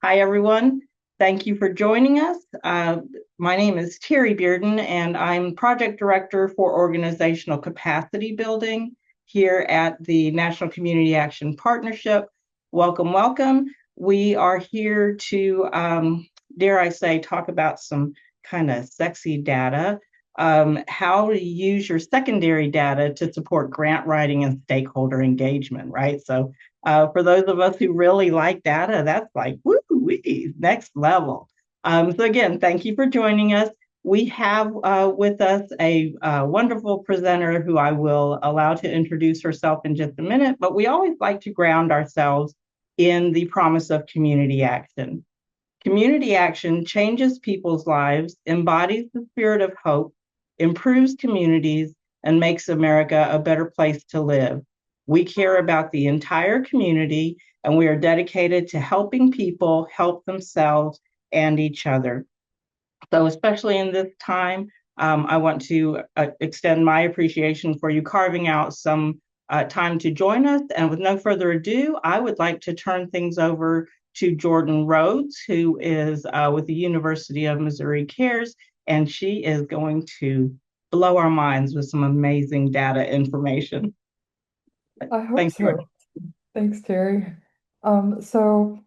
Hi, everyone. Thank you for joining us. My name is Terry Bearden, and I'm Project Director for Organizational Capacity Building here at the National Community Action Partnership. Welcome, welcome. We are here to, dare I say, talk about some kind of sexy data, how to use your secondary data to support grant writing and stakeholder engagement, right? So for those of us who really like data, that's like, woo-wee, next level. So again, thank you for joining us. We have with us a wonderful presenter who I will allow to introduce herself in just a minute, but we always like to ground ourselves in the promise of community action. Community action changes people's lives, embodies the spirit of hope, improves communities, and makes America a better place to live. We care about the entire community, and we are dedicated to helping people help themselves and each other. So, especially in this time, I want to extend my appreciation for you carving out some time to join us. And with no further ado, I would like to turn things over to Jordan Rhodes, who is with the University of Missouri Cares, and she is going to blow our minds with some amazing data information. I hope Thanks, Jordan. so. Thanks, Terry. So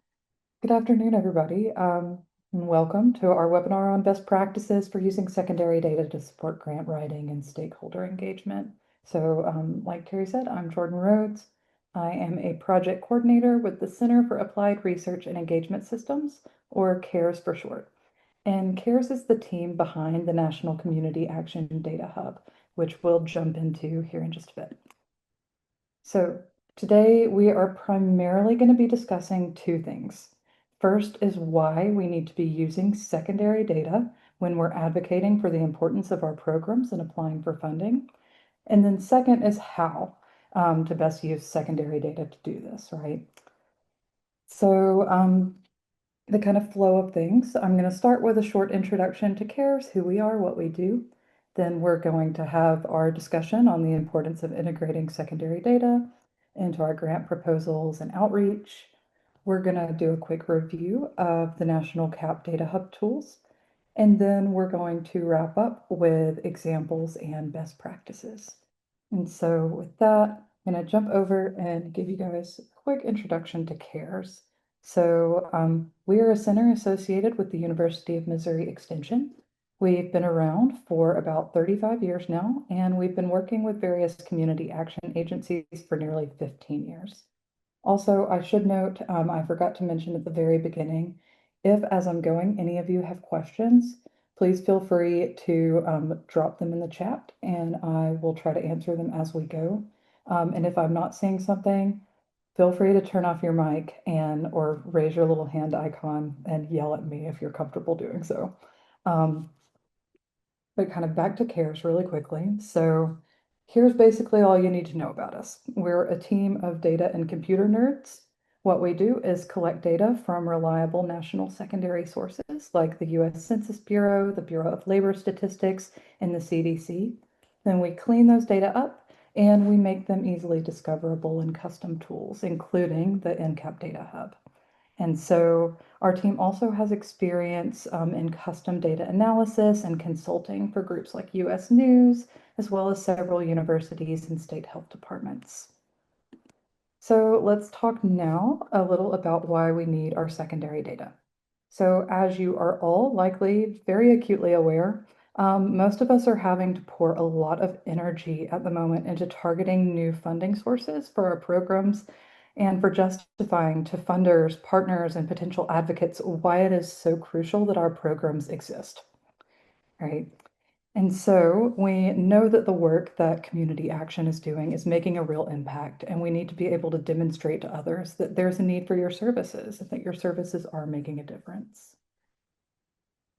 good afternoon, everybody, and welcome to our webinar on best practices for using secondary data to support grant writing and stakeholder engagement. So, like Terry said, I'm Jordan Rhodes. I am a project coordinator with the Center for Applied Research and Engagement Systems, or CARES for short. And CARES is the team behind the National Community Action Data Hub, which we'll jump into here in just a bit. So today we are primarily going to be discussing two things. First is why we need to be using secondary data when we're advocating for the importance of our programs and applying for funding. And then second is how to best use secondary data to do this, right? So the kind of flow of things, I'm going to start with a short introduction to CARES, who we are, what we do. Then we're going to have our discussion on the importance of integrating secondary data into our grant proposals and outreach. We're going to do a quick review of the National CAP Data Hub tools. And then we're going to wrap up with examples and best practices. And so with that, I'm going to jump over and give you guys a quick introduction to CARES. So we are a center associated with the University of Missouri Extension. We've been around for about 35 years now, and we've been working with various community action agencies for nearly 15 years. Also, I should note, I forgot to mention at the very beginning, if as I'm going, any of you have questions, please feel free to drop them in the chat and I will try to answer them as we go. And if I'm not seeing something, feel free to turn off your mic and or raise your little hand icon and yell at me if you're comfortable doing so. But kind of back to CARES really quickly. So here's basically all you need to know about us. We're a team of data and computer nerds. What we do is collect data from reliable national secondary sources like the US Census Bureau, the Bureau of Labor Statistics, and the CDC. Then we clean those data up and we make them easily discoverable in custom tools, including the NCAP Data Hub. And so our team also has experience in custom data analysis and consulting for groups like US News, as well as several universities and state health departments. So let's talk now a little about why we need our secondary data. So as you are all likely very acutely aware, most of us are having to pour a lot of energy at the moment into targeting new funding sources for our programs and for justifying to funders, partners, and potential advocates why it is so crucial that our programs exist, right? And so we know that the work that community action is doing is making a real impact, and we need to be able to demonstrate to others that there's a need for your services and that your services are making a difference.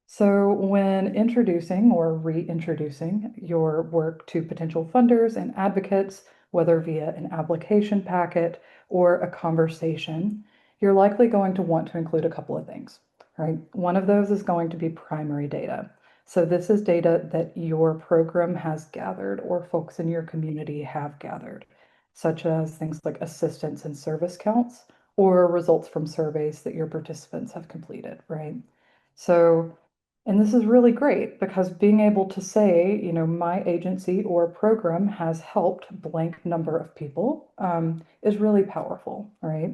So when introducing or reintroducing your work to potential funders and advocates, whether via an application packet or a conversation, you're likely going to want to include a couple of things, right? One of those is going to be primary data. So this is data that your program has gathered or folks in your community have gathered, such as things like assistance and service counts or results from surveys that your participants have completed, right? So, and this is really great because being able to say, my agency or program has helped blank number of people is really powerful, right?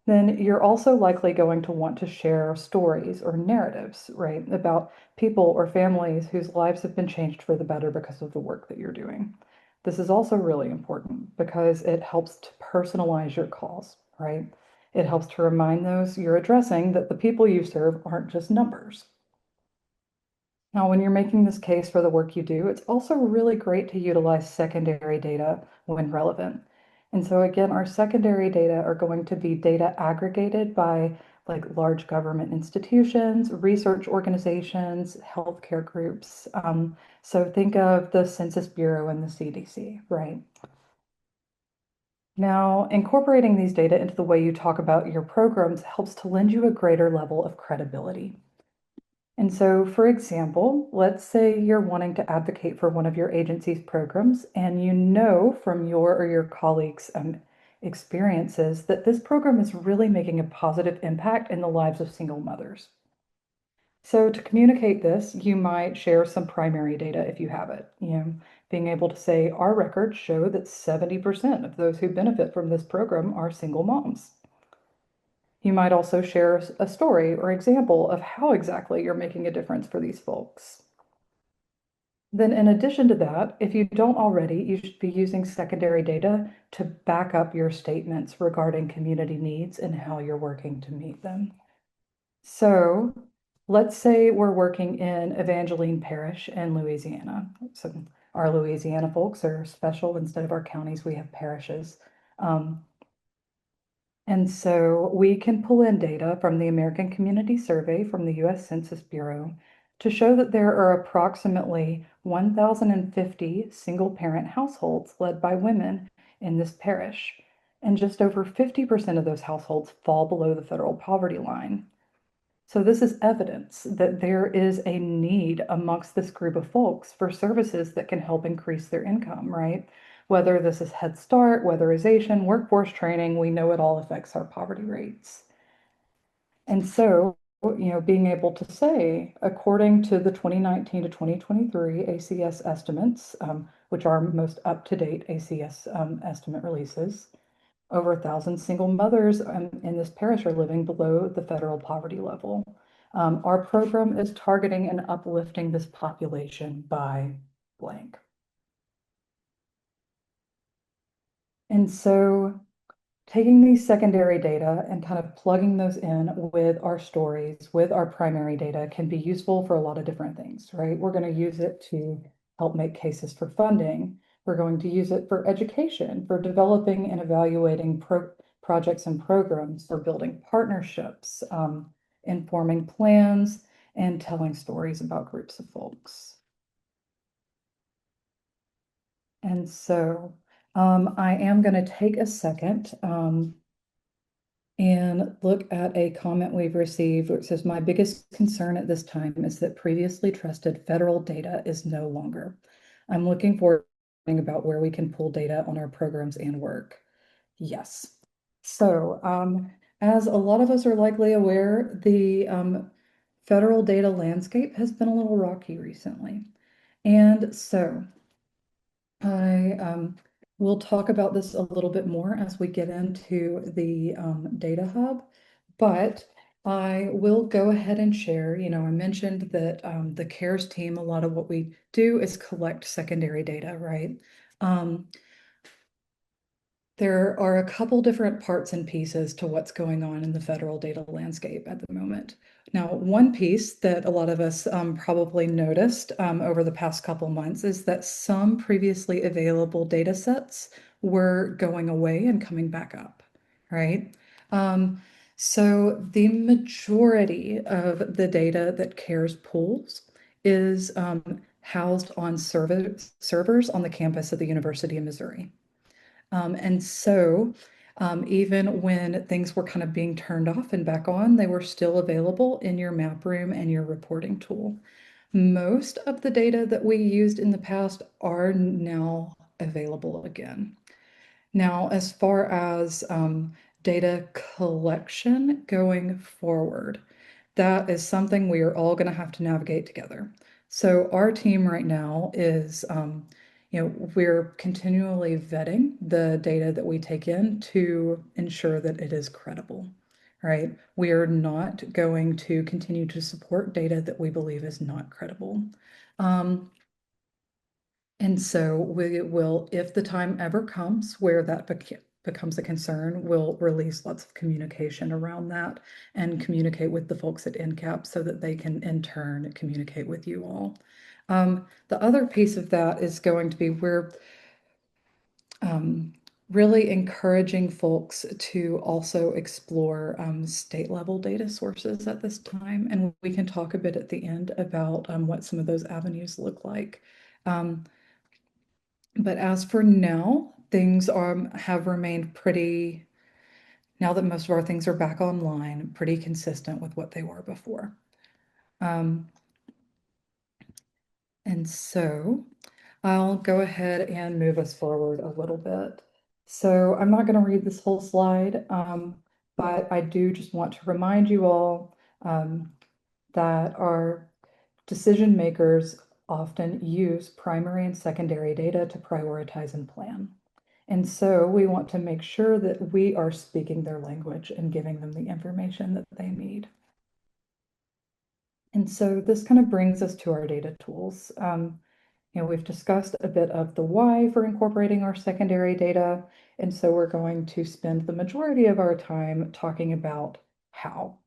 Then you're also likely going to want to share stories or narratives, right, about people or families whose lives have been changed for the better because of the work that you're doing. This is also really important because it helps to personalize your calls, right? It helps to remind those you're addressing that the people you serve aren't just numbers. Now, when you're making this case for the work you do, it's also really great to utilize secondary data when relevant. And so again, our secondary data are going to be data aggregated by like large government institutions, research organizations, healthcare groups. So think of the Census Bureau and the CDC, right? Now, incorporating these data into the way you talk about your programs helps to lend you a greater level of credibility. And so, for example, let's say you're wanting to advocate for one of your agency's programs, and you know from your or your colleagues' experiences that this program is really making a positive impact in the lives of single mothers. So, to communicate this, you might share some primary data if you have it. Being able to say, our records show that 70% of those who benefit from this program are single moms. You might also share a story or example of how exactly you're making a difference for these folks. Then in addition to that, if you don't already, you should be using secondary data to back up your statements regarding community needs and how you're working to meet them. So let's say we're working in Evangeline Parish in Louisiana. So our Louisiana folks are special. Instead of our counties, we have parishes. And so we can pull in data from the American Community Survey from the US Census Bureau to show that there are approximately 1,050 single parent households led by women in this parish. And just over 50% of those households fall below the federal poverty line. So this is evidence that there is a need amongst this group of folks for services that can help increase their income, right? Whether this is Head Start, weatherization, workforce training, we know it all affects our poverty rates. And so, being able to say, according to the 2019 to 2023 ACS estimates, which are most up-to-date ACS estimate releases, over 1,000 single mothers in this parish are living below the federal poverty level. Our program is targeting and uplifting this population by blank. And so taking these secondary data and kind of plugging those in with our stories, with our primary data can be useful for a lot of different things, right? We're going to use it to help make cases for funding. We're going to use it for education, for developing and evaluating projects and programs, for building partnerships, informing plans, and telling stories about groups of folks. And so I am going to take a second and look at a comment we've received where it says, my biggest concern at this time is that previously trusted federal data is no longer. I'm looking forward to learning about where we can pull data on our programs and work. Yes. So as a lot of us are likely aware, the federal data landscape has been a little rocky recently. And so I will talk about this a little bit more as we get into the Data Hub, but I will go ahead and share, I mentioned that the CARES team, a lot of what we do is collect secondary data, right? There are a couple different parts and pieces to what's going on in the federal data landscape at the moment. Now, one piece that a lot of us probably noticed over the past couple months is that some previously available data sets were going away and coming back up, right? So the majority of the data that CARES pulls is housed on servers on the campus of the University of Missouri. And so even when things were kind of being turned off and back on, they were still available in your map room and your reporting tool. Most of the data that we used in the past are now available again. Now, as far as data collection going forward. That is something we are all going to have to navigate together. So our team right now is, we're continually vetting the data that we take in to ensure that it is credible, right? We are not going to continue to support data that we believe is not credible. And so we will, if the time ever comes where that becomes a concern, we'll release lots of communication around that and communicate with the folks at NCAP so that they can in turn communicate with you all. The other piece of that is going to be we're really encouraging folks to also explore state level data sources at this time. And we can talk a bit at the end about what some of those avenues look like. But as for now, things have remained pretty, now that most of our things are back online, pretty consistent with what they were before. And so I'll go ahead and move us forward a little bit. So I'm not going to read this whole slide, but I do just want to remind you all that our decision makers often use primary and secondary data to prioritize and plan. And so we want to make sure that we are speaking their language and giving them the information that they need. And so this kind of brings us to our data tools. We've discussed a bit of the why for incorporating our secondary data. And so we're going to spend the majority of our time talking about how.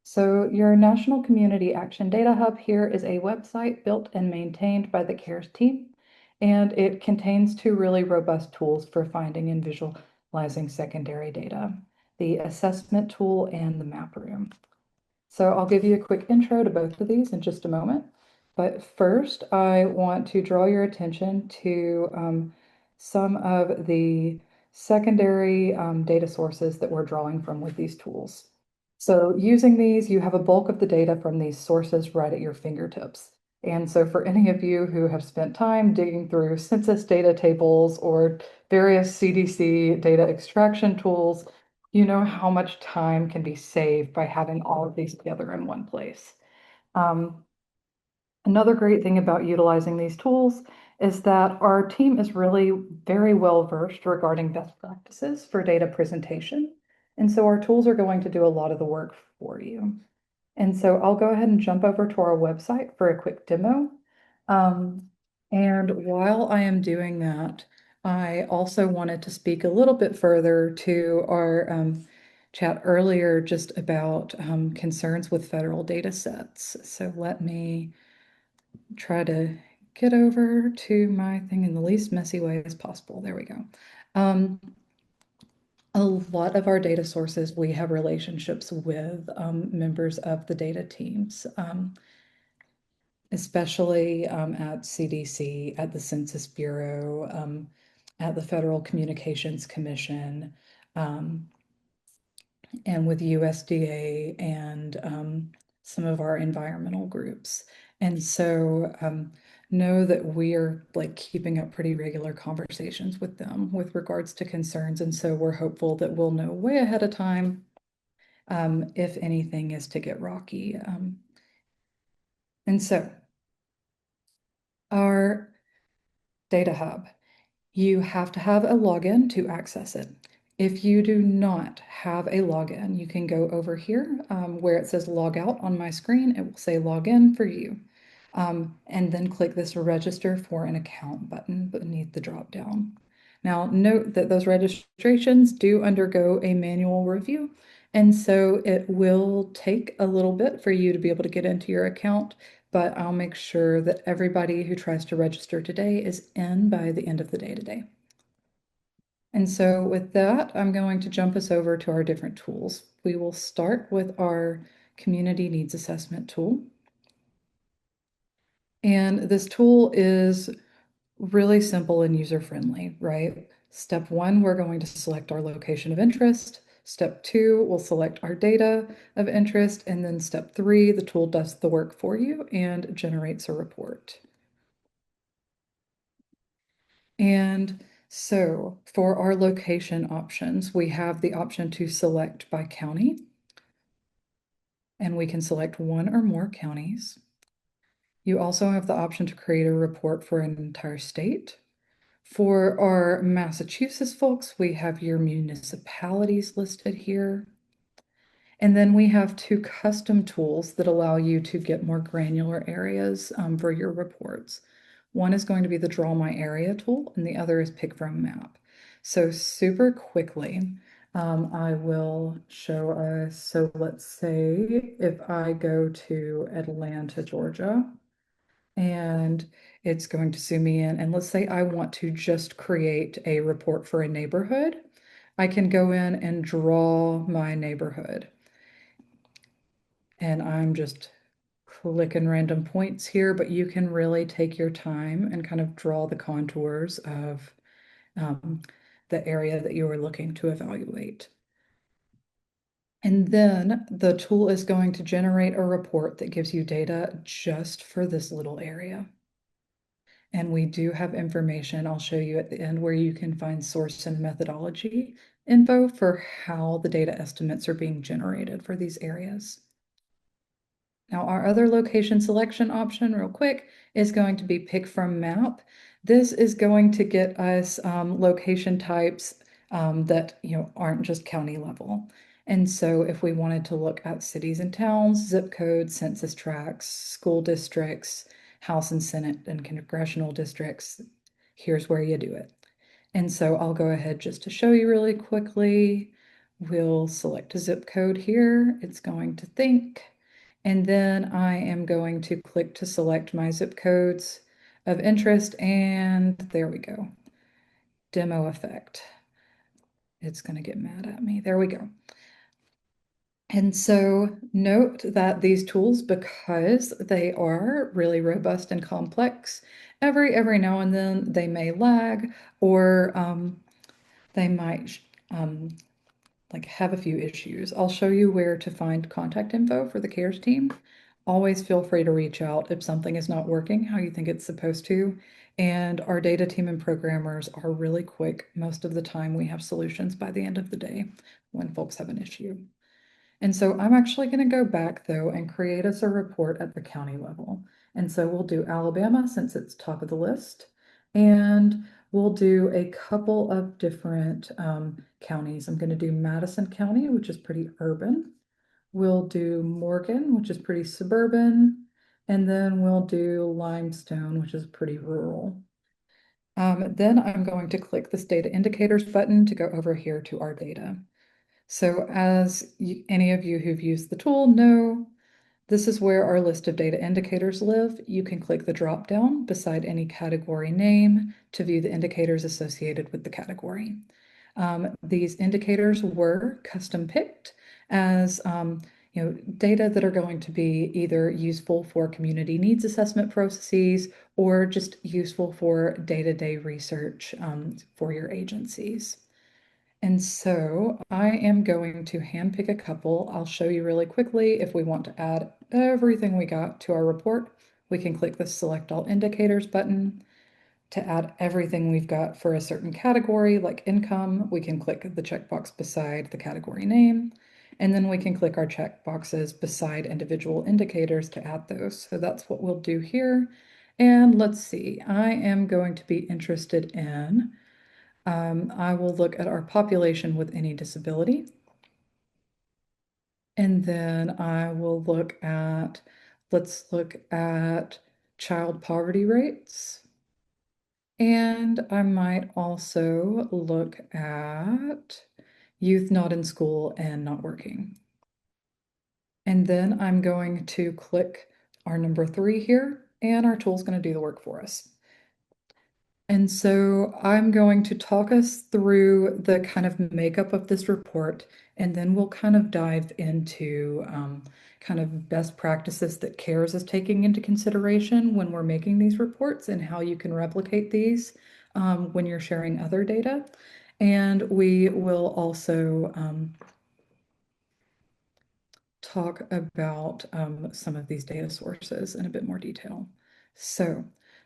So your National Community Action Data Hub here is a website built and maintained by the CARES team, and it contains two really robust tools for finding and visualizing secondary data, the assessment tool and the map room. So I'll give you a quick intro to both of these in just a moment. But first, I want to draw your attention to some of the secondary data sources that we're drawing from with these tools. So using these, you have a bulk of the data from these sources right at your fingertips. And so for any of you who have spent time digging through census data tables or various CDC data extraction tools, you know how much time can be saved by having all of these together in one place. Another great thing about utilizing these tools is that our team is really very well versed regarding best practices for data presentation. And so our tools are going to do a lot of the work for you. And so I'll go ahead and jump over to our website for a quick demo. And while I am doing that, I also wanted to speak a little bit further to our chat earlier just about concerns with federal data sets. So let me try to get over to my thing in the least messy way as possible. There we go. A lot of our data sources, we have relationships with members of the data teams, especially at CDC, at the Census Bureau, at the Federal Communications Commission, and with USDA and some of our environmental groups. And so know that we are like keeping up pretty regular conversations with them with regards to concerns. And so we're hopeful that we'll know way ahead of time if anything is to get rocky. And so our data hub, you have to have a login to access it. If you do not have a login, you can go over here where it says log out on my screen. It will say login for you. And then click this register for an account button beneath the drop down. Now note that those registrations do undergo a manual review. And so it will take a little bit for you to be able to get into your account, but I'll make sure that everybody who tries to register today is in by the end of the day today. And so with that, I'm going to jump us over to our different tools. We will start with our community needs assessment tool. And this tool is really simple and user-friendly, right? Step one, we're going to select our location of interest. Step two, we'll select our data of interest. And then step three, the tool does the work for you and generates a report. And So for our location options, we have the option to select by county, and we can select one or more counties. You also have the option to create a report for an entire state. For our Massachusetts folks, we have your municipalities listed here. And then we have two custom tools that allow you to get more granular areas for your reports. One is going to be the Draw My Area tool, and the other is Pick From Map. So super quickly, I will show us. So let's say if I go to Atlanta, Georgia, and it's going to zoom me in, and let's say I want to just create a report for a neighborhood. I can go in and draw my neighborhood. And I'm just clicking random points here, but you can really take your time and kind of draw the contours of the area that you are looking to evaluate. And then the tool is going to generate a report that gives you data just for this little area. And we do have information I'll show you at the end where you can find source and methodology info for how the data estimates are being generated for these areas. Now, our other location selection option, real quick, is going to be pick from map. This is going to get us location types that aren't just county level. And so if we wanted to look at cities and towns, zip codes, census tracts, school districts, House and Senate and congressional districts, here's where you do it. And so I'll go ahead just to show you really quickly. We'll select a zip code here. It's going to think. And then I am going to click to select my zip codes of interest. And there we go. Demo effect. It's going to get mad at me. There we go. And so note that these tools, because they are really robust and complex, every now and then they may lag, or they might like have a few issues. I'll show you where to find contact info for the CARES team. Always feel free to reach out if something is not working how you think it's supposed to. And our data team and programmers are really quick. Most of the time we have solutions by the end of the day when folks have an issue. And so I'm actually going to go back though and create us a report at the county level. And so we'll do Alabama since it's top of the list. And we'll do a couple of different counties. I'm going to do Madison County, which is pretty urban. We'll do Morgan, which is pretty suburban. And then we'll do Limestone, which is pretty rural. Then I'm going to click this data indicators button to go over here to our data. So as any of you who've used the tool know, this is where our list of data indicators live. You can click the drop down beside any category name to view the indicators associated with the category. These indicators were custom picked as data that are going to be either useful for community needs assessment processes or just useful for day-to-day research for your agencies. And so I am going to handpick a couple. I'll show you really quickly. If we want to add everything we got to our report, we can click the Select All Indicators button. To add everything we've got for a certain category, like income, we can click the checkbox beside the category name, and then we can click our checkboxes beside individual indicators to add those. So that's what we'll do here. And let's see, I am going to be interested in I will look at our population with any disability. And then I will look at, let's look at child poverty rates. And I might also look at youth not in school and not working. And then I'm going to click our number 3 here, and our tool's going to do the work for us. And so I'm going to talk us through the kind of makeup of this report, and then we'll kind of dive into kind of best practices that CARES is taking into consideration when we're making these reports and how you can replicate these when you're sharing other data. And we will also talk about some of these data sources in a bit more detail. So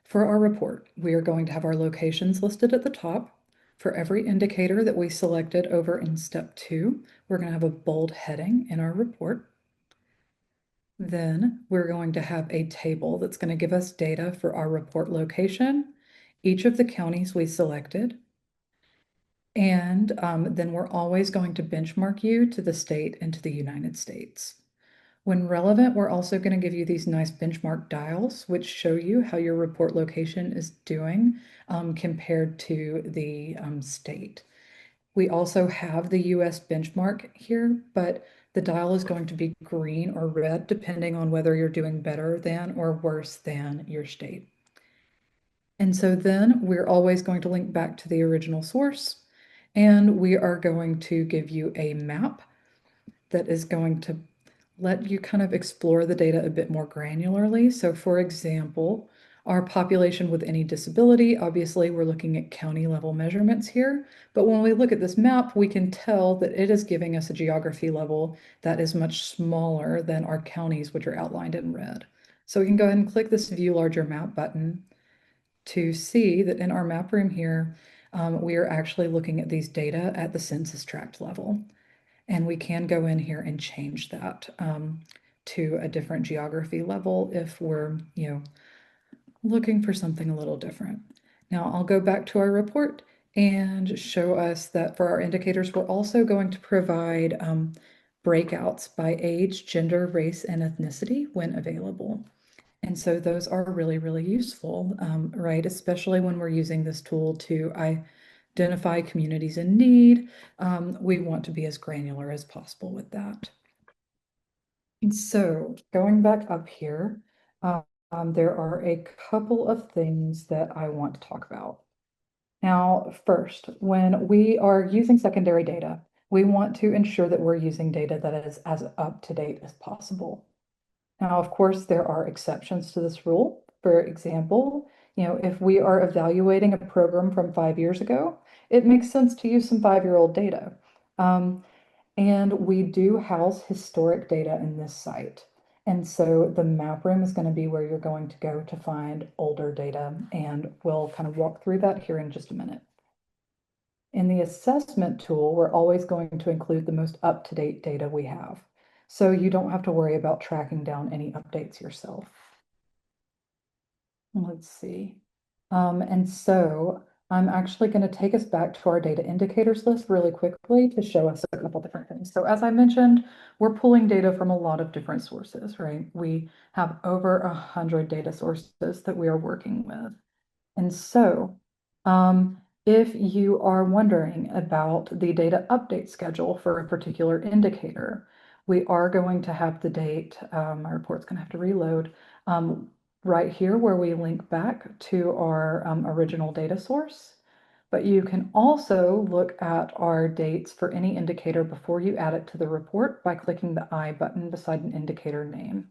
for our report, we are going to have our locations listed at the top. For every indicator that we selected over in step 2, we're going to have a bold heading in our report. Then we're going to have a table that's going to give us data for our report location, each of the counties we selected, and then we're always going to benchmark you to the state and to the United States. When relevant, we're also going to give you these nice benchmark dials, which show you how your report location is doing compared to the state. We also have the US benchmark here, but the dial is going to be green or red depending on whether you're doing better than or worse than your state. And so then we're always going to link back to the original source, and we are going to give you a map that is going to let you kind of explore the data a bit more granularly. So for example, our population with any disability, obviously we're looking at county level measurements here, but when we look at this map, we can tell that it is giving us a geography level that is much smaller than our counties, which are outlined in red. So we can go ahead and click this View Larger Map button to see that in our map room here, we are actually looking at these data at the census tract level. And we can go in here and change that to a different geography level if we're, looking for something a little different. Now I'll go back to our report and show us that for our indicators, we're also going to provide breakouts by age, gender, race, and ethnicity when available. And so those are really, really useful, right? Especially when we're using this tool to identify communities in need. We want to be as granular as possible with that. And so going back up here, there are a couple of things that I want to talk about. Now, first, when we are using secondary data, we want to ensure that we're using data that is as up to date as possible. Now, of course, there are exceptions to this rule. For example, if we are evaluating a program from 5 years ago, it makes sense to use some 5-year-old data. And we do house historic data in this site. And so the map room is going to be where you're going to go to find older data, and we'll kind of walk through that here in just a minute. In the assessment tool, we're always going to include the most up-to-date data we have, so you don't have to worry about tracking down any updates yourself. Let's see. And so I'm actually going to take us back to our data indicators list really quickly to show us a couple different things. So as I mentioned, we're pulling data from a lot of different sources, right? We have over 100 data sources that we are working with. And so if you are wondering about the data update schedule for a particular indicator, we are going to have the date, my report's going to have to reload, right here where we link back to our original data source. But you can also look at our dates for any indicator before you add it to the report by clicking the I button beside an indicator name.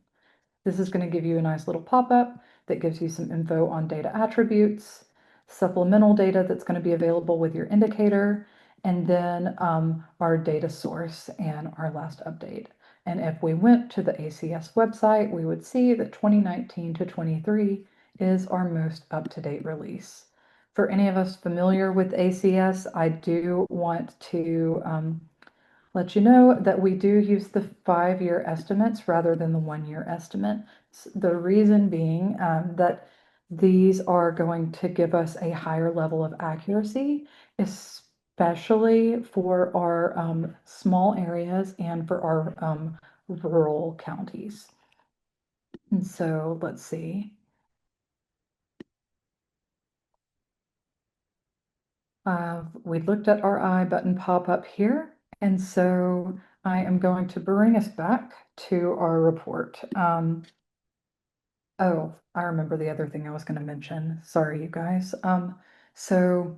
This is going to give you a nice little pop-up that gives you some info on data attributes, supplemental data that's going to be available with your indicator, and then our data source and our last update. And if we went to the ACS website, we would see that 2019 to 23 is our most up-to-date release. For any of us familiar with ACS, I do want to let you know that we do use the 5-year estimates rather than the 1-year estimate. The reason being that these are going to give us a higher level of accuracy, especially for our small areas and for our rural counties. And so let's see. We looked at our I button pop up here. And so I am going to bring us back to our report. Oh, I remember the other thing I was going to mention. Sorry, you guys. So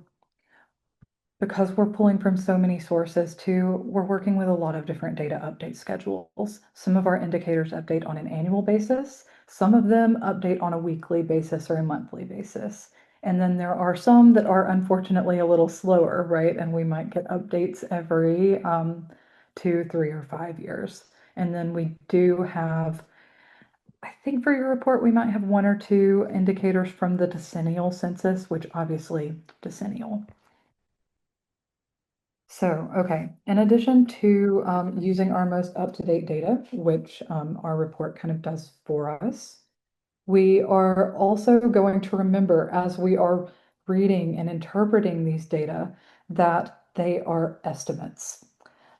because we're pulling from so many sources too, we're working with a lot of different data update schedules. Some of our indicators update on an annual basis. Some of them update on a weekly basis or a monthly basis. And then there are some that are unfortunately a little slower, right? And we might get updates every 2, 3, or 5 years. And then we do have, I think for your report, we might have 1 or 2 indicators from the decennial census, which obviously decennial. So, okay, in addition to using our most up-to-date data, which our report kind of does for us, we are also going to remember as we are reading and interpreting these data that they are estimates.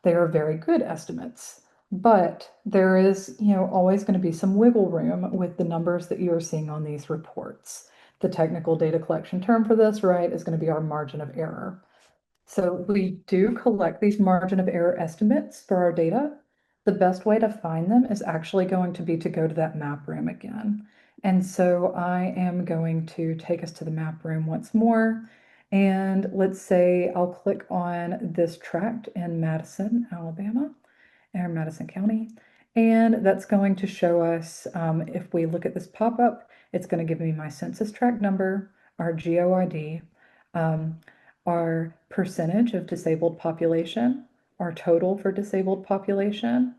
They are very good estimates, but there is, always going to be some wiggle room with the numbers that you are seeing on these reports. The technical data collection term for this, right, is going to be our margin of error. So we do collect these margin of error estimates for our data. The best way to find them is actually going to be to go to that map room again. And so I am going to take us to the map room once more. And let's say I'll click on this tract in Madison, Alabama, or Madison County. And that's going to show us, if we look at this pop-up, it's going to give me my census tract number, our GOID, um, our percentage of disabled population, our total for disabled population,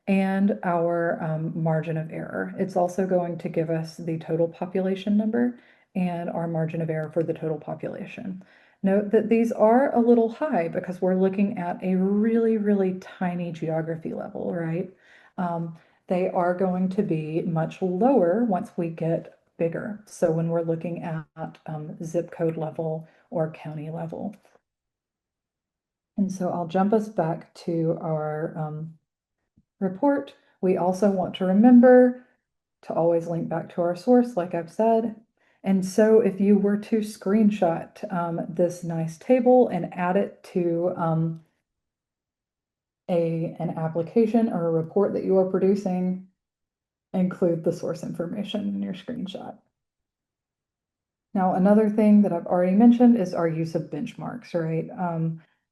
and our margin of error. It's also going to give us the total population number and our margin of error for the total population. Note that these are a little high because we're looking at a really, really tiny geography level, right? They are going to be much lower once we get bigger. So when we're looking at zip code level or county level. And so I'll jump us back to our report. We also want to remember to always link back to our source, like I've said. And so if you were to screenshot this nice table and add it to an application or a report that you are producing, include the source information in your screenshot. Now, another thing that I've already mentioned is our use of benchmarks, right?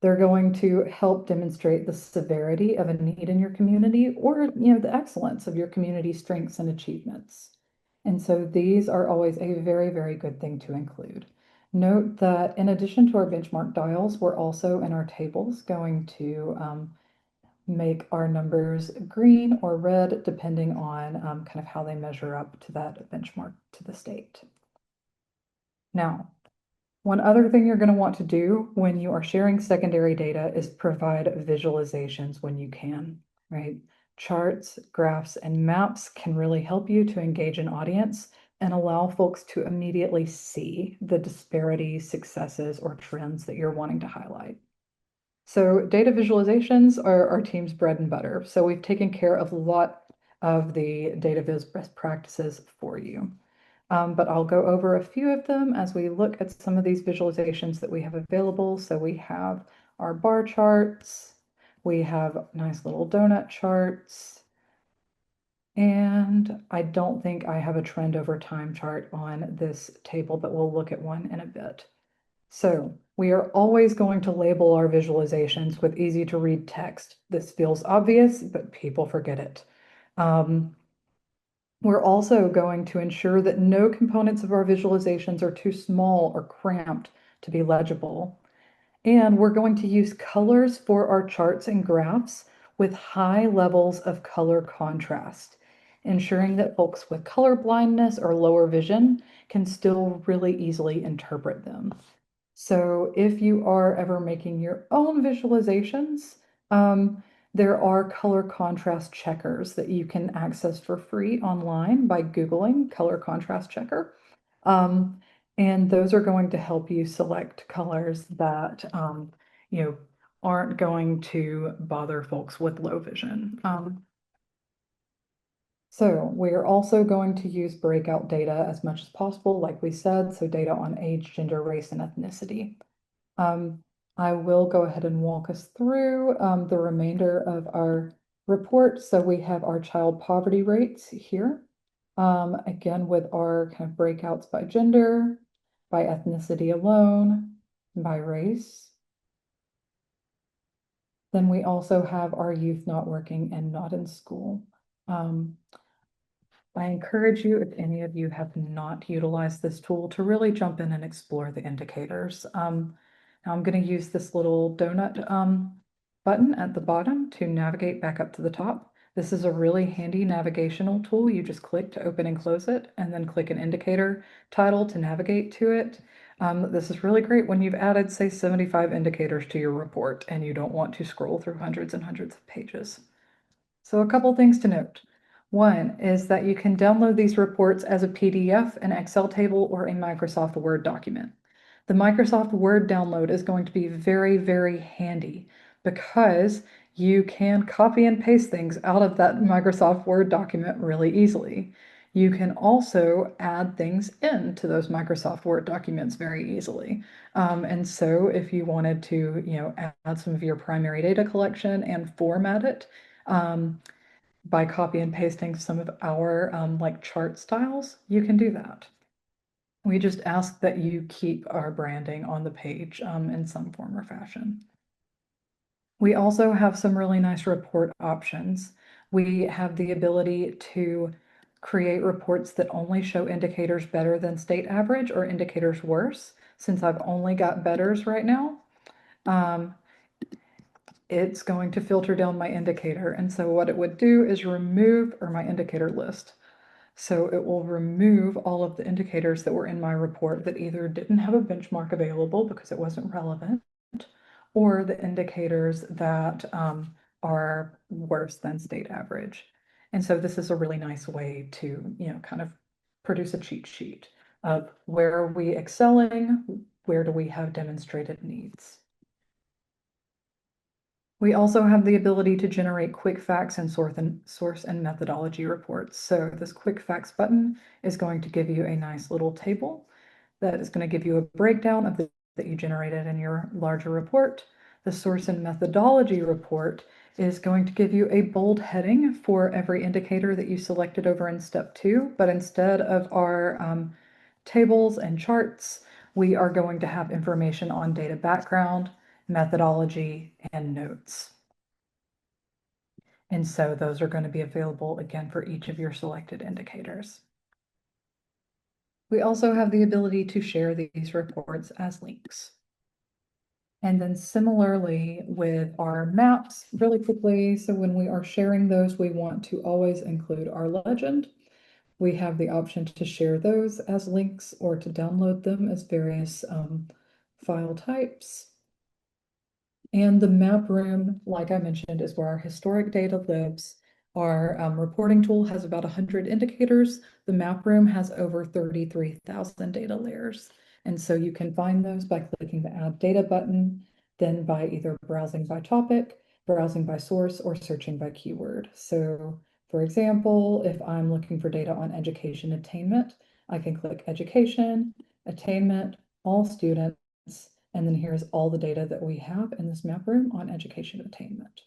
They're going to help demonstrate the severity of a need in your community or, the excellence of your community strengths and achievements. And so these are always a very, very good thing to include. Note that in addition to our benchmark dials, we're also in our tables going to make our numbers green or red, depending on kind of how they measure up to that benchmark to the state. Now, one other thing you're going to want to do when you are sharing secondary data is provide visualizations when you can, right? Charts, graphs, and maps can really help you to engage an audience and allow folks to immediately see the disparities, successes, or trends that you're wanting to highlight. So data visualizations are our team's bread and butter. So we've taken care of a lot of the data viz best practices for you. But I'll go over a few of them as we look at some of these visualizations that we have available. So we have our bar charts, we have nice little donut charts, and I don't think I have a trend over time chart on this table, but we'll look at one in a bit. So we are always going to label our visualizations with easy to read text. This feels obvious, but people forget it. We're also going to ensure that no components of our visualizations are too small or cramped to be legible. And we're going to use colors for our charts and graphs with high levels of color contrast, ensuring that folks with color blindness or lower vision can still really easily interpret them. So if you are ever making your own visualizations, there are color contrast checkers that you can access for free online by Googling color contrast checker. And those are going to help you select colors that, aren't going to bother folks with low vision. So we're also going to use breakout data as much as possible, like we said, so data on age, gender, race, and ethnicity. I will go ahead and walk us through the remainder of our report. So we have our child poverty rates here. Again, with our kind of breakouts by gender, by ethnicity alone, by race. Then we also have our youth not working and not in school. I encourage you, if any of you have not utilized this tool, to really jump in and explore the indicators. Now I'm going to use this little donut button at the bottom to navigate back up to the top. This is a really handy navigational tool. You just click to open and close it, and then click an indicator title to navigate to it. This is really great when you've added, say, 75 indicators to your report and you don't want to scroll through hundreds and hundreds of pages. So a couple things to note. One is that you can download these reports as a PDF, an Excel table, or a Microsoft Word document. The Microsoft Word download is going to be very, very handy because you can copy and paste things out of that Microsoft Word document really easily. You can also add things into those Microsoft Word documents very easily. And so if you wanted to, add some of your primary data collection and format it, by copy and pasting some of our like chart styles, you can do that. We just ask that you keep our branding on the page in some form or fashion. We also have some really nice report options. We have the ability to create reports that only show indicators better than state average or indicators worse. Since I've only got betters right now, it's going to filter down my indicator. And so what it would do is remove, or my indicator list. So it will remove all of the indicators that were in my report that either didn't have a benchmark available because it wasn't relevant, or the indicators that are worse than state average. And so this is a really nice way to, kind of produce a cheat sheet of where are we excelling, where do we have demonstrated needs. We also have the ability to generate quick facts and source and methodology reports. So this quick facts button is going to give you a nice little table that is going to give you a breakdown of the that you generated in your larger report. The source and methodology report is going to give you a bold heading for every indicator that you selected over in step 2, but instead of our tables and charts, we are going to have information on data background, methodology, and notes. And so those are going to be available again for each of your selected indicators. We also have the ability to share these reports as links. And then similarly with our maps, really quickly, so when we are sharing those, we want to always include our legend. We have the option to share those as links or to download them as various file types. And the map room, like I mentioned, is where our historic data lives. Our reporting tool has about 100 indicators. The map room has over 33,000 data layers. And so you can find those by clicking the Add Data button, then by either browsing by topic, browsing by source, or searching by keyword. So for example, if I'm looking for data on education attainment, I can click Education, Attainment, All Students, and then here's all the data that we have in this map room on education attainment.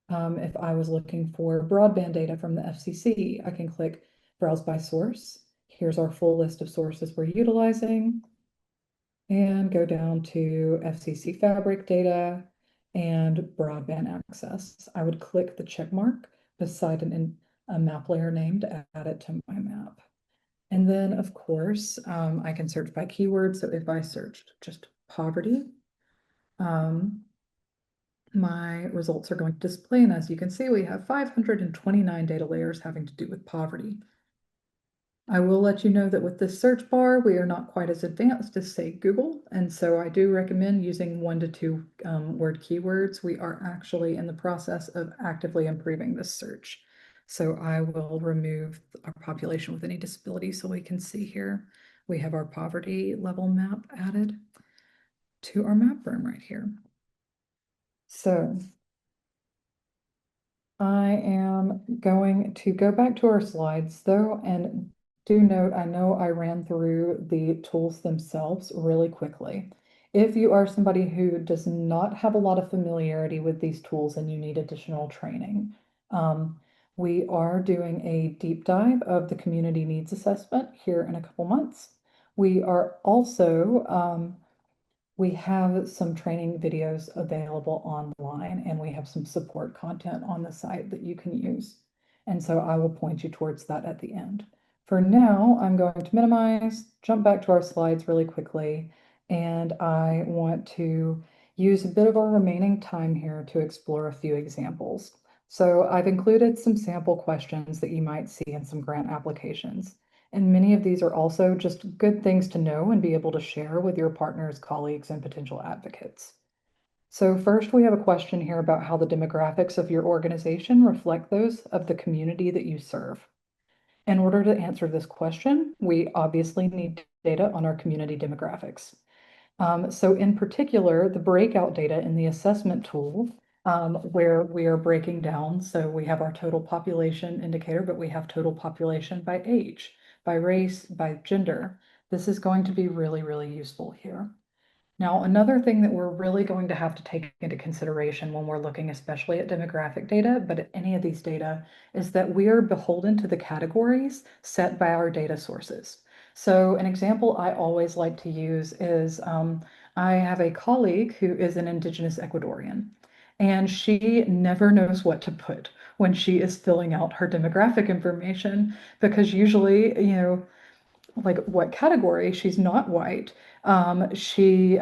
If I was looking for broadband data from the FCC, I can click Browse by Source. Here's our full list of sources we're utilizing. And go down to FCC Fabric data and broadband access. I would click the check mark beside a map layer name to add it to my map. And then, of course, I can search by keyword. So if I searched just poverty, my results are going to display. And as you can see, we have 529 data layers having to do with poverty. I will let you know that with this search bar, we are not quite as advanced as, say, Google. And so I do recommend using 1 to 2 word keywords. We are actually in the process of actively improving this search. So I will remove our population with any disability so we can see here. We have our poverty level map added to our map room right here. So I am going to go back to our slides though, and do note, I know I ran through the tools themselves really quickly. If you are somebody who does not have a lot of familiarity with these tools and you need additional training, we are doing a deep dive of the community needs assessment here in a couple months. We are also we have some training videos available online and we have some support content on the site that you can use. And so I will point you towards that at the end. For now, I'm going to minimize, jump back to our slides really quickly, and I want to use a bit of our remaining time here to explore a few examples. So I've included some sample questions that you might see in some grant applications. And many of these are also just good things to know and be able to share with your partners, colleagues, and potential advocates. So first, we have a question here about how the demographics of your organization reflect those of the community that you serve. In order to answer this question, we obviously need data on our community demographics. So in particular, the breakout data in the assessment tool, where we are breaking down, so we have our total population indicator, but we have total population by age, by race, by gender. This is going to be really, really useful here. Now, another thing that we're really going to have to take into consideration when we're looking especially at demographic data, but at any of these data, is that we are beholden to the categories set by our data sources. So an example I always like to use is I have a colleague who is an Indigenous Ecuadorian, and she never knows what to put when she is filling out her demographic information, because usually, like what category, she's not white. She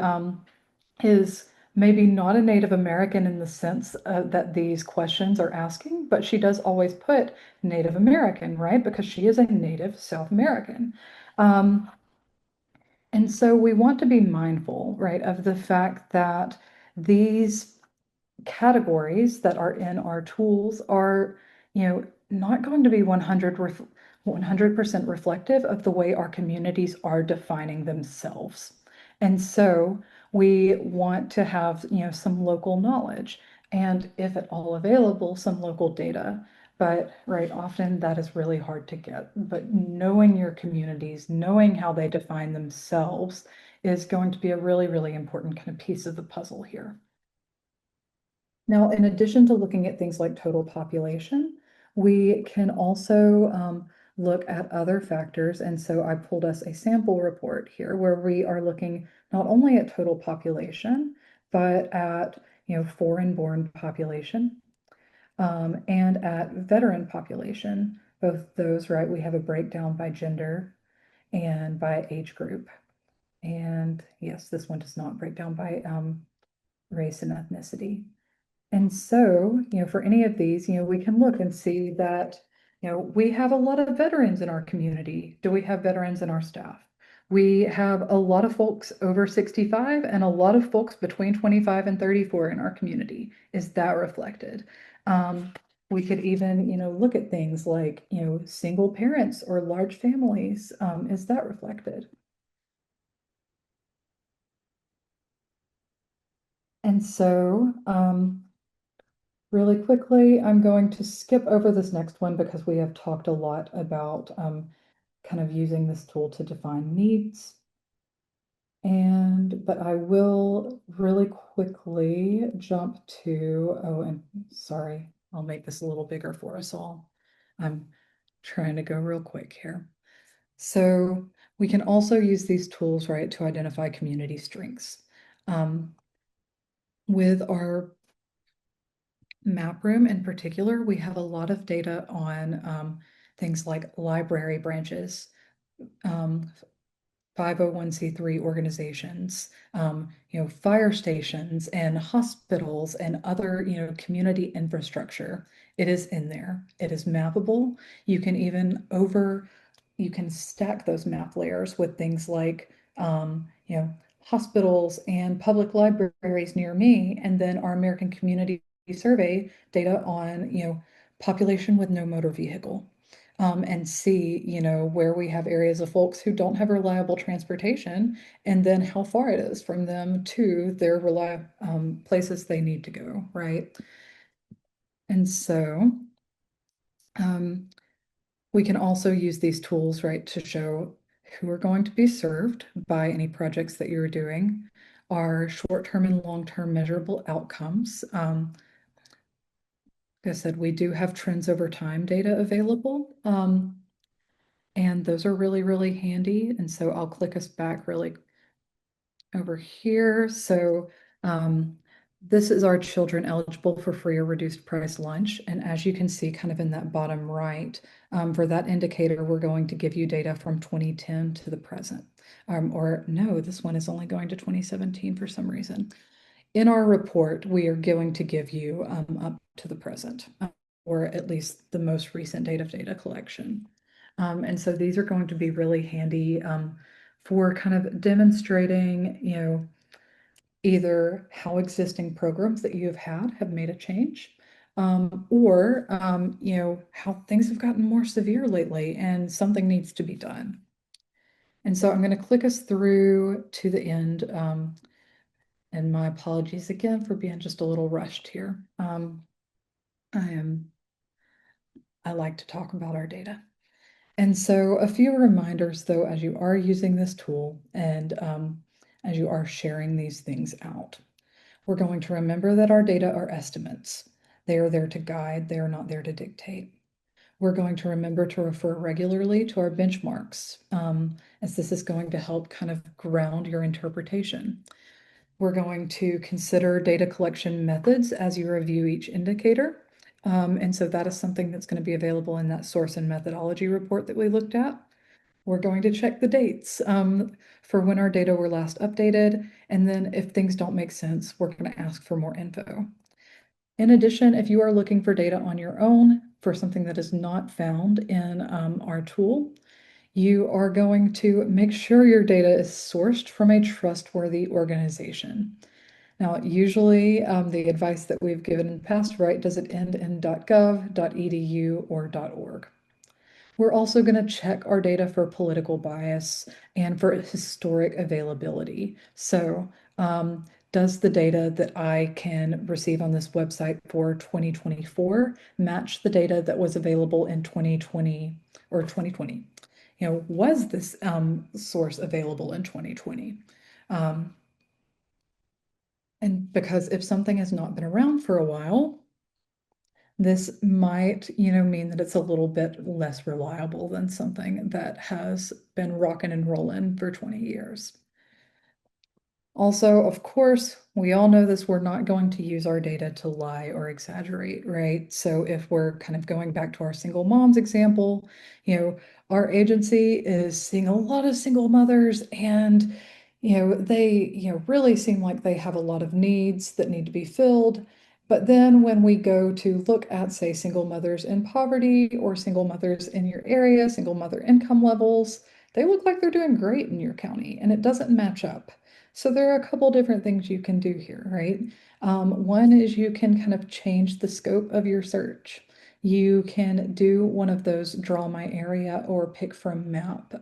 is maybe not a Native American in the sense that these questions are asking, but she does always put Native American, right? Because she is a native South American. Um, and so we want to be mindful, right, of the fact that these categories that are in our tools are, not going to be 100% reflective of the way our communities are defining themselves. And so we want to have, some local knowledge and, if at all available, some local data. But right, often that is really hard to get. But knowing your communities, knowing how they define themselves is going to be a really, really important kind of piece of the puzzle here. Now, in addition to looking at things like total population, we can also look at other factors. And so I pulled us a sample report here where we are looking not only at total population, but at, foreign-born population and at veteran population. Both those, right? We have a breakdown by gender and by age group. And yes, this one does not break down by race and ethnicity. And so, for any of these, we can look and see that, we have a lot of veterans in our community. Do we have veterans in our staff? We have a lot of folks over 65 and a lot of folks between 25 and 34 in our community. Is that reflected? We could even, look at things like, single parents or large families. Is that reflected? And so, really quickly, I'm going to skip over this next one because we have talked a lot about kind of using this tool to define needs. But I will really quickly jump to, oh, and sorry, I'll make this a little bigger for us all. I'm trying to go real quick here. So we can also use these tools, right, to identify community strengths. With our map room in particular, we have a lot of data on things like library branches, 501c3 organizations, fire stations and hospitals and other, community infrastructure. It is in there. It is mappable. You can even you can stack those map layers with things like, hospitals and public libraries near me, and then our American Community Survey data on, population with no motor vehicle. And see, where we have areas of folks who don't have reliable transportation, and then how far it is from them to their places they need to go, right? And so we can also use these tools, right, to show who are going to be served by any projects that you're doing, our short-term and long-term measurable outcomes. Like I said, we do have trends over time data available. And those are really, really handy. And so I'll click us back really over here. So this is our children eligible for free or reduced price lunch. And as you can see kind of in that bottom right, for that indicator, we're going to give you data from 2010 to the present. Or no, this one is only going to 2017 for some reason. In our report, we are going to give you up to the present, or at least the most recent date of data collection. And so these are going to be really handy for kind of demonstrating, either how existing programs that you have made a change, or how things have gotten more severe lately and something needs to be done. And so I'm going to click us through to the end. And my apologies again for being just a little rushed here. I like to talk about our data. And so a few reminders though, as you are using this tool and as you are sharing these things out. We're going to remember that our data are estimates. They are there to guide, they are not there to dictate. We're going to remember to refer regularly to our benchmarks, as this is going to help kind of ground your interpretation. We're going to consider data collection methods as you review each indicator. And so that is something that's going to be available in that source and methodology report that we looked at. We're going to check the dates for when our data were last updated. And then if things don't make sense, we're going to ask for more info. In addition, if you are looking for data on your own for something that is not found in our tool, you are going to make sure your data is sourced from a trustworthy organization. Now, usually the advice that we've given in the past, right, does it end in .gov, .edu, or .org? We're also going to check our data for political bias and for historic availability. So, does the data that I can receive on this website for 2024 match the data that was available in 2020 or 2020? Was this source available in 2020? And because if something has not been around for a while, this might, mean that it's a little bit less reliable than something that has been rocking and rolling for 20 years. Also, of course, we all know this, we're not going to use our data to lie or exaggerate, right? So if we're kind of going back to our single moms example, our agency is seeing a lot of single mothers and, they, really seem like they have a lot of needs that need to be filled. But then when we go to look at, say, single mothers in poverty or single mothers in your area, single mother income levels, they look like they're doing great in your county and it doesn't match up. So there are a couple different things you can do here, right? One is you can kind of change the scope of your search. You can do one of those draw my area or pick from map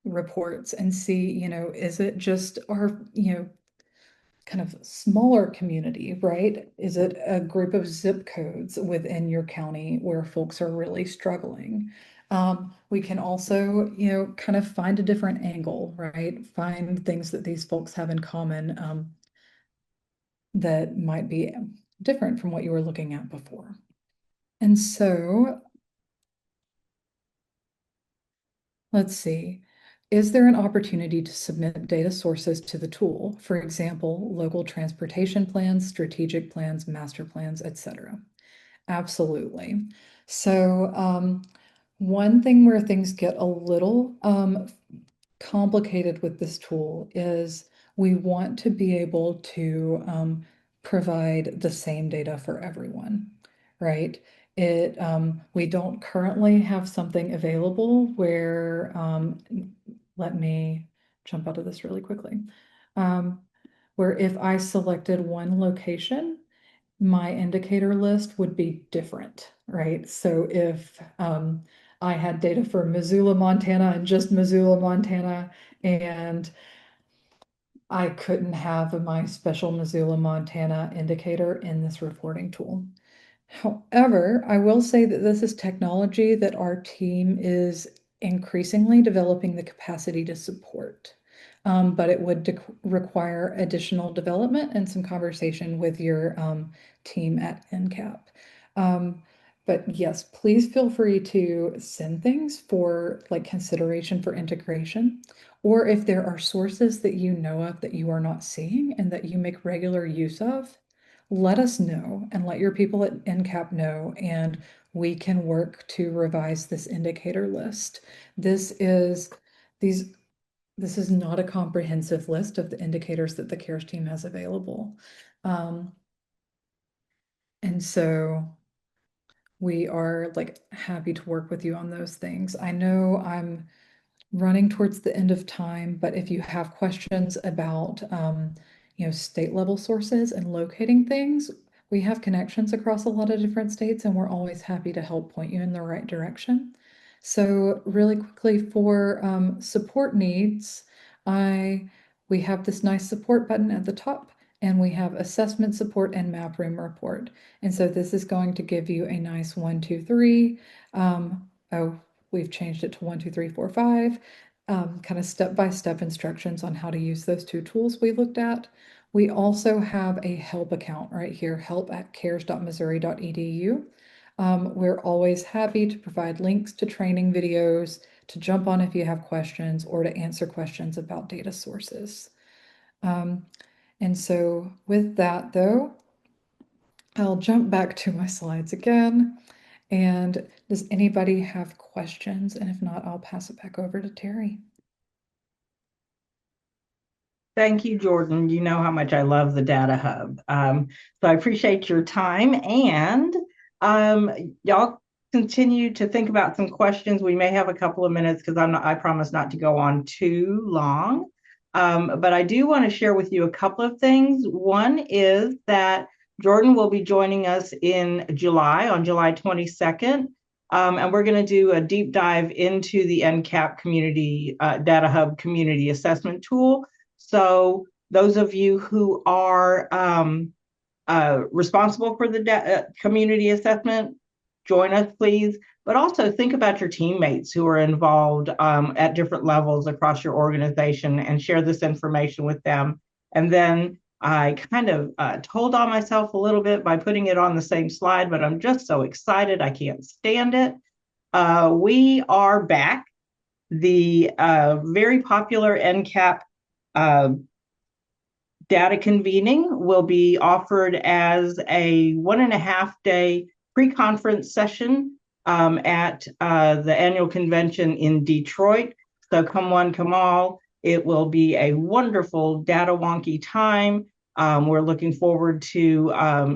reports and see, is it just our, kind of smaller community, right? Is it a group of zip codes within your county where folks are really struggling? We can also, kind of find a different angle, right? Find things that these folks have in common that might be different from what you were looking at before. And so let's see. Is there an opportunity to submit data sources to the tool? For example, local transportation plans, strategic plans, master plans, etc. Absolutely. So one thing where things get a little complicated with this tool is we want to be able to provide the same data for everyone, right? We don't currently have something available where, let me jump out of this really quickly, where if I selected one location, my indicator list would be different, right? So if I had data for Missoula, Montana, and just Missoula, Montana, and I couldn't have my special Missoula, Montana indicator in this reporting tool. However, I will say that this is technology that our team is increasingly developing the capacity to support. But it would require additional development and some conversation with your team at NCAP. But yes, please feel free to send things for like consideration for integration, or if there are sources that you know of that you are not seeing and that you make regular use of, let us know and let your people at NCAP know, and we can work to revise this indicator list. This is not a comprehensive list of the indicators that the CARES team has available. And so we are like happy to work with you on those things. I know I'm running towards the end of time, but if you have questions about, state level sources and locating things, we have connections across a lot of different states, and we're always happy to help point you in the right direction. So really quickly for support needs, we have this nice support button at the top, and we have assessment support and map room report. And so this is going to give you a nice 1, 2, 3. Oh, we've changed it to 1, 2, 3, 4, 5, kind of step-by-step instructions on how to use those two tools we looked at. We also have a help account right here, help@cares.missouri.edu. We're always happy to provide links to training videos, to jump on if you have questions, or to answer questions about data sources. And so with that though, I'll jump back to my slides again. And does anybody have questions? And if not, I'll pass it back over to Terry. Thank you, Jordan. You know how much I love the Data Hub. So I appreciate your time, and y'all continue to think about some questions. We may have a couple of minutes because I promise not to go on too long. But I do want to share with you a couple of things. One is that Jordan will be joining us in July, on July 22nd. And we're going to do a deep dive into the NCAP community Data Hub community assessment tool. So those of you who are responsible for the community assessment, join us, please. But also think about your teammates who are involved at different levels across your organization and share this information with them. And then I kind of told on myself a little bit by putting it on the same slide, but I'm just so excited. I can't stand it. We are back. The very popular NCAP data convening will be offered as a 1.5-day pre-conference session at the annual convention in Detroit. So come one, come all. It will be a wonderful data wonky time. We're looking forward to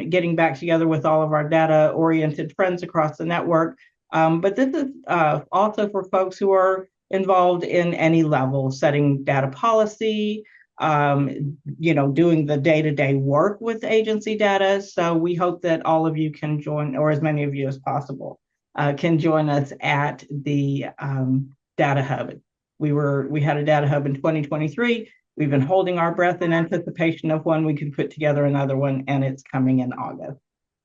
getting back together with all of our data-oriented friends across the network. But this is also for folks who are involved in any level, setting data policy, doing the day-to-day work with agency data. So we hope that all of you can join, or as many of you as possible, can join us at the Data Hub. We had a Data Hub in 2023. We've been holding our breath in anticipation of when we could put together another one, and it's coming in August.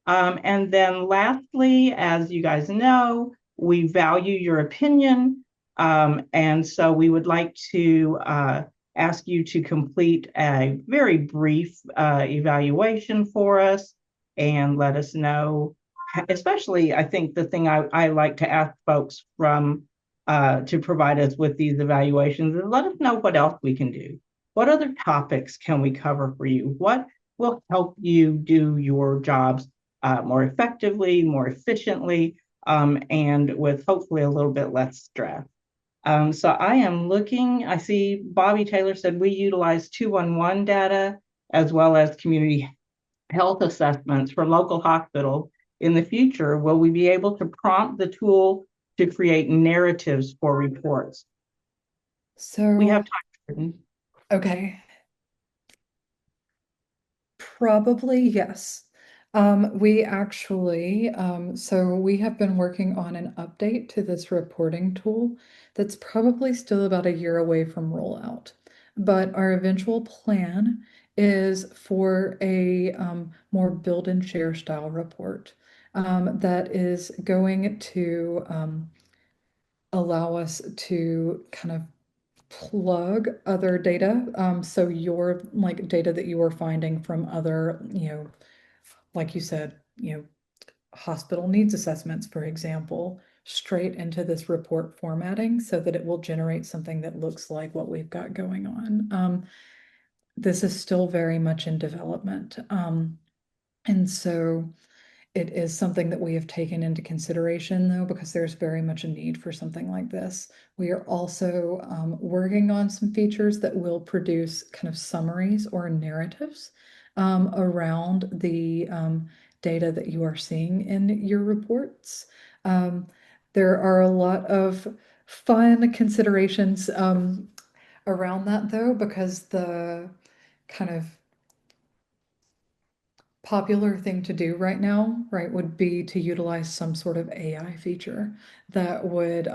And then lastly, as you guys know, we value your opinion. And so we would like to ask you to complete a very brief evaluation for us and let us know, especially I think the thing I like to ask folks to provide us with these evaluations is let us know what else we can do. What other topics can we cover for you? What will help you do your jobs more effectively, more efficiently, and with hopefully a little bit less stress. So I am looking, I see Bobby Taylor said we utilize 211 data as well as community health assessments from local hospitals. In the future, will we be able to prompt the tool to create narratives for reports? So we have time. Okay. Probably yes. We actually, so we have been working on an update to this reporting tool that's probably still about a year away from rollout. But our eventual plan is for a more build and share style report that is going to allow us to kind of plug other data. So your like data that you are finding from other, like you said, hospital needs assessments, for example, straight into this report formatting so that it will generate something that looks like what we've got going on. This is still very much in development. And so it is something that we have taken into consideration, though, because there's very much a need for something like this. We are also working on some features that will produce kind of summaries or narratives around the data that you are seeing in your reports. There are a lot of fun considerations around that though, because the kind of popular thing to do right now, right, would be to utilize some sort of AI feature that would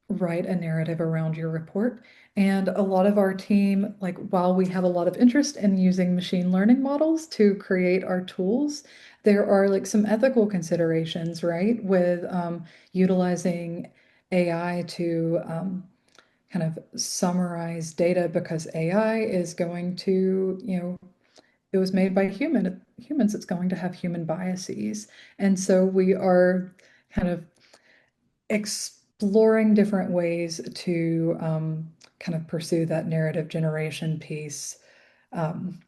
write a narrative around your report. And a lot of our team, like while we have a lot of interest in using machine learning models to create our tools, there are like some ethical considerations, right, with utilizing AI to kind of summarize data because AI is going to, it was made by humans, it's going to have human biases. And so we are kind of exploring different ways to kind of pursue that narrative generation piece um,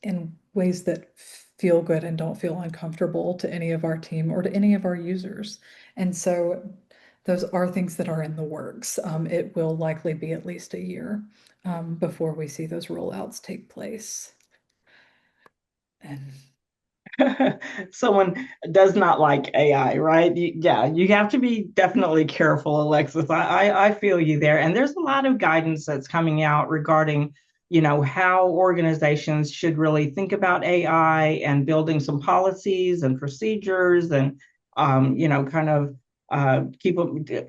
in ways that feel good and don't feel uncomfortable to any of our team or to any of our users. And so those are things that are in the works. It will likely be at least a year before we see those rollouts take place. And Someone does not like AI, right? Yeah, you have to be definitely careful, Alexis. I feel you there. And there's a lot of guidance that's coming out regarding, how organizations should really think about AI and building some policies and procedures and, kind of keep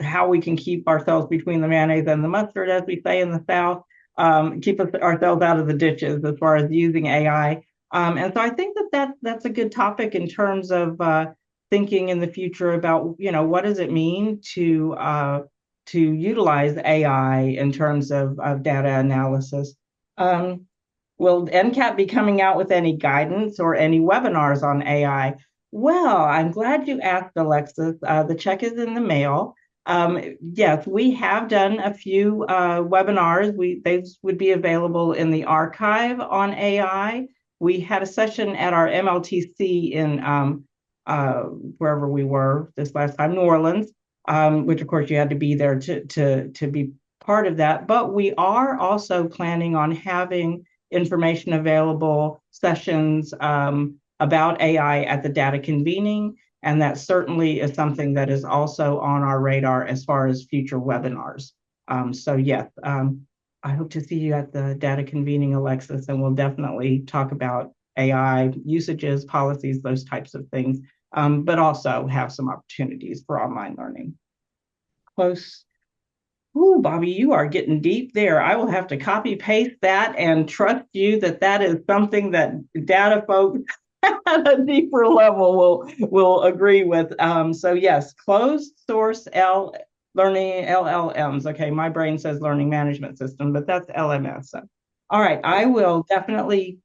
how we can keep ourselves between the mayonnaise and the mustard, as we say in the South, keep ourselves out of the ditches as far as using AI. And so I think that's a good topic in terms of thinking in the future about, what does it mean to utilize AI in terms of data analysis. Um, will NCAP be coming out with any guidance or any webinars on AI? Well, I'm glad you asked, Alexis. The check is in the mail. Yes, we have done a few webinars. They would be available in the archive on AI. We had a session at our MLTC in wherever we were this last time, New Orleans, which of course you had to be there to be part of that. But we are also planning on having information available, sessions about AI at the data convening. And that certainly is something that is also on our radar as far as future webinars. So yes, I hope to see you at the data convening, Alexis, and we'll definitely talk about AI usages, policies, those types of things, but also have some opportunities for online learning. Close. Ooh, Bobby, you are getting deep there. I will have to copy paste that and trust you that that is something that data folks at a deeper level will agree with. So yes, closed source learning LLMs. Okay, my brain says learning management system, but that's LMS. So, all right, I will definitely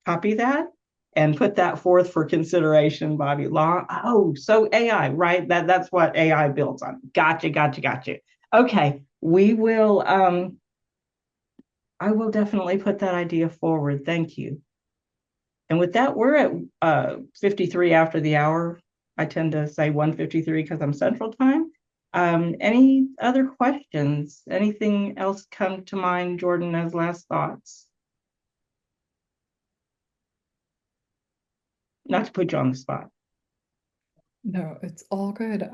copy that and put that forth for consideration, Bobby. Law. Oh, so AI, right? That's what AI builds on. Gotcha. Okay, we will. I will definitely put that idea forward. Thank you. And with that, we're at 53 after the hour. I tend to say 1:53 because I'm Central Time. Any other questions? Anything else come to mind, Jordan, as last thoughts? Not to put you on the spot. no, it's all good.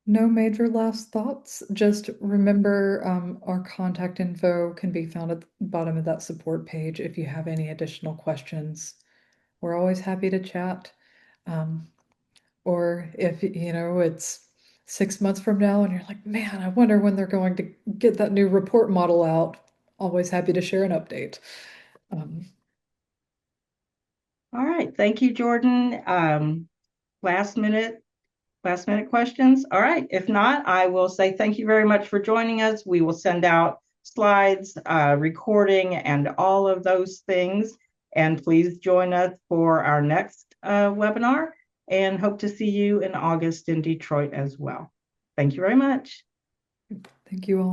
No major last thoughts. Just remember our contact info can be found at the bottom of that support page if you have any additional questions. We're always happy to chat. Um, or if it's 6 months from now and you're like, man, I wonder when they're going to get that new report model out. Always happy to share an update. Um, All right. Thank you, Jordan. Last minute questions. All right. If not, I will say thank you very much for joining us. We will send out slides, recording, and all of those things. And please join us for our next webinar and hope to see you in August in Detroit as well. Thank you very much. Thank you all.